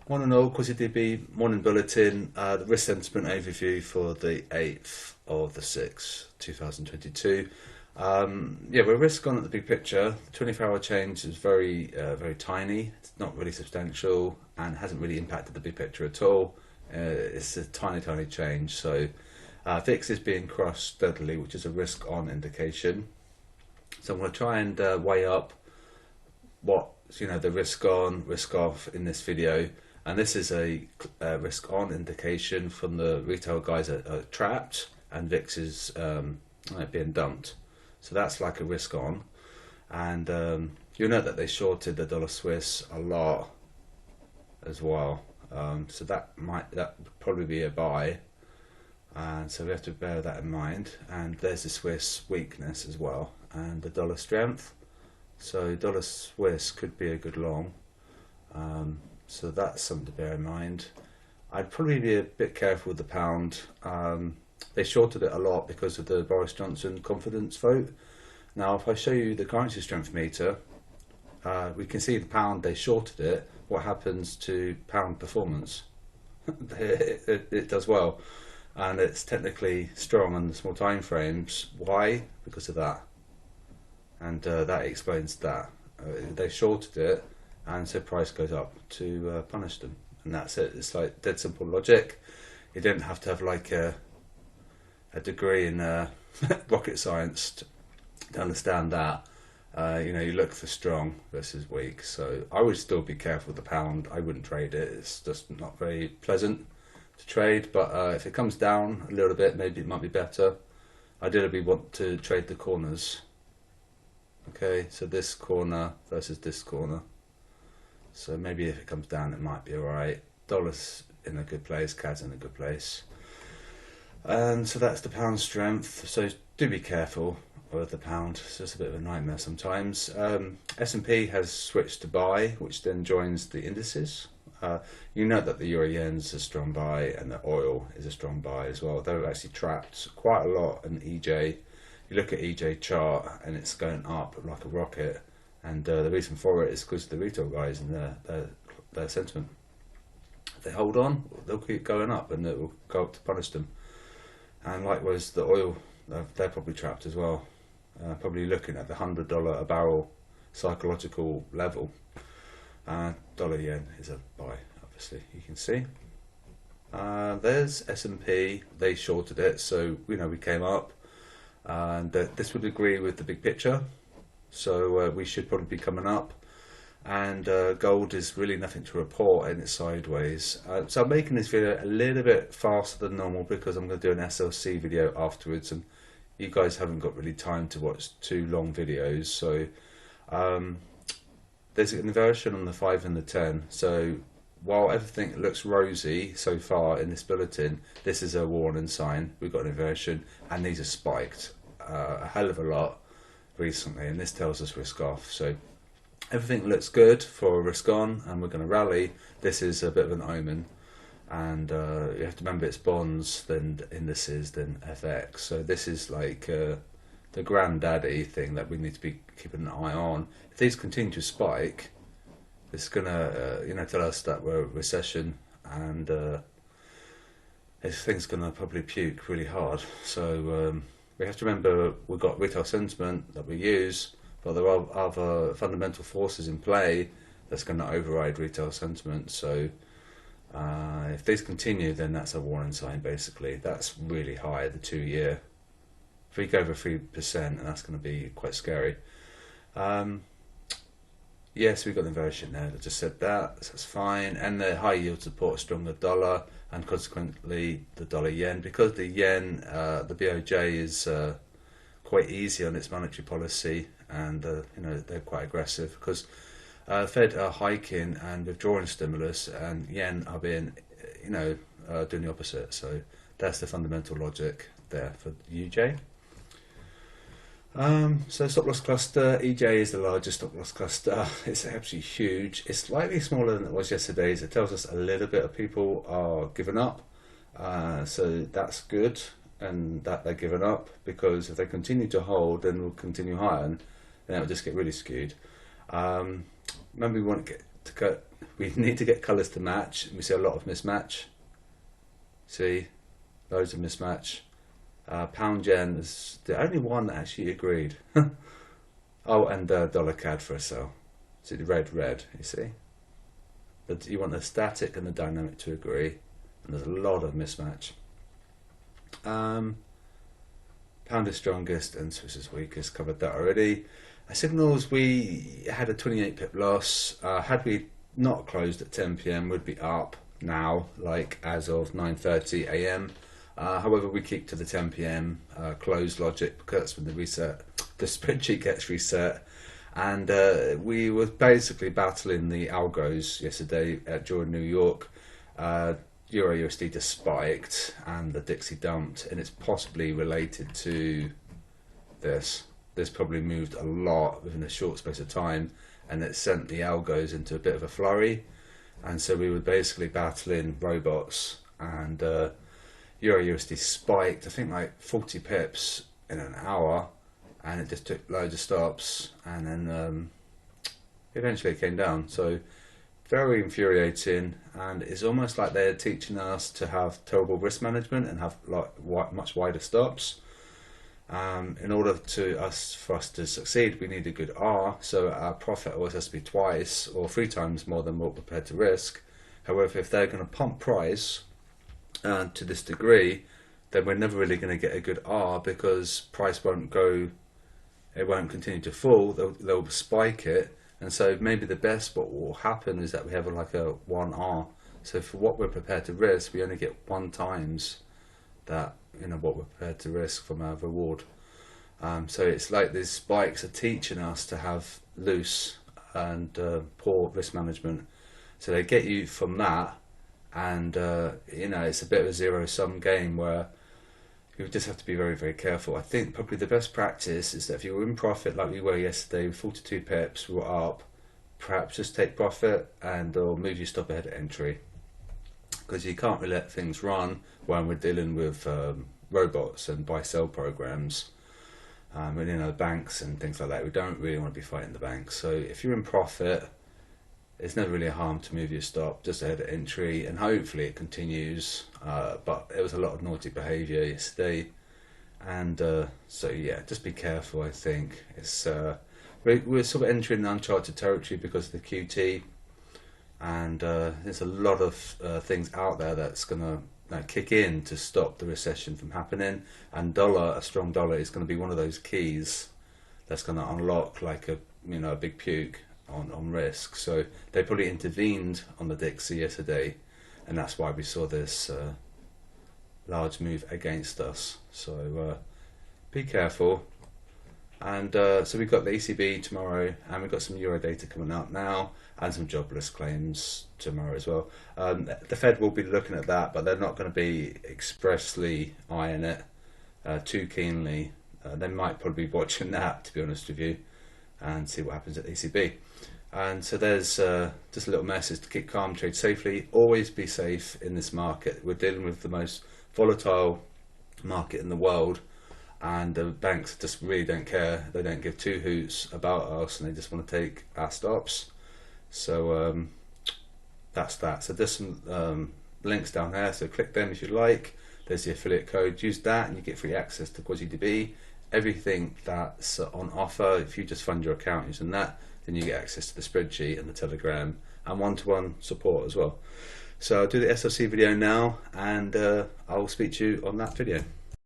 One and all, Quasidb morning bulletin, the risk sentiment overview for the 8th of the 6th, 2022. Yeah, we're risk on at the big picture. The 24-hour change is very tiny. It's not really substantial and hasn't really impacted the big picture at all. It's a tiny change. So VIX is being crossed steadily, which is a risk on indication. So I'm going to try and weigh up what the risk on, risk off in this video. And this is a risk on indication from the retail guys are trapped and VIX is being dumped. So that's like a risk on. And you'll note that they shorted the dollar Swiss a lot as well. So that would probably be a buy. And so we have to bear that in mind. And there's the Swiss weakness as well and the dollar strength. So dollar Swiss could be a good long. So that's something to bear in mind. I'd probably be a bit careful with the pound. They shorted it a lot because of the Boris Johnson confidence vote. Now if I show you the currency strength meter, we can see the pound, they shorted it. What happens to pound performance? it does well, and it's technically strong on the small time frames. Why? Because of that, and that explains that. They shorted it, and so price goes up to punish them, and that's it. It's like dead simple logic. You don't have to have like a degree in rocket science to understand that. You look for strong versus weak. So I would still be careful with the pound. I wouldn't trade it. It's just not very pleasant to trade. But if it comes down a little bit, maybe it might be better. Ideally, we want to trade the corners. Okay, so this corner versus this corner. So maybe if it comes down, it might be alright. Dollar's in a good place, CAD's in a good place. And so that's the pound strength. So do be careful with the pound. It's just a bit of a nightmare sometimes. S&P has switched to buy, which then joins the indices. You know that the euro yen's a strong buy and the oil is a strong buy as well. They're actually trapped quite a lot in EJ. You look at EJ chart and it's going up like a rocket. And the reason for it is because of the retail guys and their sentiment. If they hold on, they'll keep going up and it will go up to punish them. And likewise, the oil, they're probably trapped as well. Probably looking at the $100 a barrel psychological level. Dollar yen is a buy, obviously, you can see. There's S&P, they shorted it, so we came up. And this would agree with the big picture. So we should probably be coming up, and gold is really nothing to report and it's sideways. So I'm making this video a little bit faster than normal because I'm going to do an SLC video afterwards, and you guys haven't got really time to watch 2 long videos. So there's an inversion on the 5 and the 10. So while everything looks rosy so far in this bulletin, this is a warning sign. We've got an inversion and these are spiked a hell of a lot recently, and this tells us risk off. So everything looks good for risk on, and we're going to rally. This is a bit of an omen, and you have to remember it's bonds, then indices, then FX. So this is like the granddaddy thing that we need to be keeping an eye on. If these continue to spike, it's going to tell us that we're in recession, and this thing's going to probably puke really hard. So we have to remember we've got retail sentiment that we use, but there are other fundamental forces in play that's going to override retail sentiment. So if these continue, then that's a warning sign basically. That's really high, the 2-year. If we go over 3%, and that's going to be quite scary. Yes, we've got the inversion there. I just said that, so that's fine. And the high yield support a stronger dollar, and consequently the dollar yen. Because the yen, the BOJ is quite easy on its monetary policy, and they're quite aggressive because Fed are hiking and withdrawing stimulus, and yen are being, doing the opposite. So that's the fundamental logic there for UJ. So stop loss cluster, EJ is the largest stop loss cluster. It's actually huge. It's slightly smaller than it was yesterday's. It tells us a little bit of people are giving up. So that's good, and that they're giving up, because if they continue to hold, then we'll continue higher, and then it'll just get really skewed. Remember, we want to get we need to get colours to match. We see a lot of mismatch. See, loads of mismatch. Pound yen is the only one that actually agreed. Oh, and dollar CAD for a sell. See the red, you see? But you want the static and the dynamic to agree, and there's a lot of mismatch. Pound is strongest and Swiss is weakest, covered that already. Signals, we had a 28 pip loss. Had we not closed at 10 PM, we'd be up now, like as of 9:30 AM. However, we keep to the 10 PM close logic because that's when the spreadsheet gets reset. And we were basically battling the algos yesterday during New York. Euro USD just spiked and the Dixie dumped, and it's possibly related to this. This probably moved a lot within a short space of time, and it sent the algos into a bit of a flurry. And so we were basically battling robots, and Euro USD spiked, I think like 40 pips in an hour, and it just took loads of stops, and then eventually it came down. So very infuriating, and it's almost like they're teaching us to have terrible risk management and have like much wider stops. In order for us to succeed, we need a good R, so our profit always has to be twice or 3 times more than what we're prepared to risk. However, if they're going to pump price to this degree, then we're never really going to get a good R, because price won't go, it won't continue to fall, they'll spike it. And so maybe the best what will happen is that we have like a 1R. So for what we're prepared to risk, we only get 1 times that, what we're prepared to risk from our reward. So it's like these spikes are teaching us to have loose and poor risk management. So they get you from that, and it's a bit of a zero-sum game where you just have to be very, very careful. I think probably the best practice is that if you were in profit like we were yesterday with 42 pips, we were up, perhaps just take profit or move your stop ahead at entry, because you can't really let things run when we're dealing with robots and buy-sell programs, and banks and things like that. We don't really want to be fighting the banks. So if you're in profit, it's never really a harm to move your stop just ahead at entry, and hopefully it continues. But it was a lot of naughty behaviour yesterday, and so yeah, just be careful. I think it's we're sort of entering uncharted territory because of the QT, and there's a lot of things out there that's going to kick in to stop the recession from happening. And a strong dollar is going to be one of those keys that's going to unlock like a big puke on risk. So they probably intervened on the Dixie yesterday, and that's why we saw this large move against us. So be careful. And so we've got the ECB tomorrow, and we've got some Euro data coming out now, and some jobless claims tomorrow as well. The Fed will be looking at that, but they're not going to be expressly eyeing it too keenly. They might probably be watching that, to be honest with you, and see what happens at the ECB. And so there's just a little message to keep calm, trade safely, always be safe in this market. We're dealing with the most volatile market in the world, and the banks just really don't care. They don't give 2 hoots about us, and they just want to take our stops. So that's that. So there's some links down there, so click them if you like. There's the affiliate code, use that and you get free access to Quasidb. Everything that's on offer, if you just fund your account using that, then you get access to the spreadsheet and the Telegram and one-to-one support as well. So I'll do the SLC video now, and I'll speak to you on that video.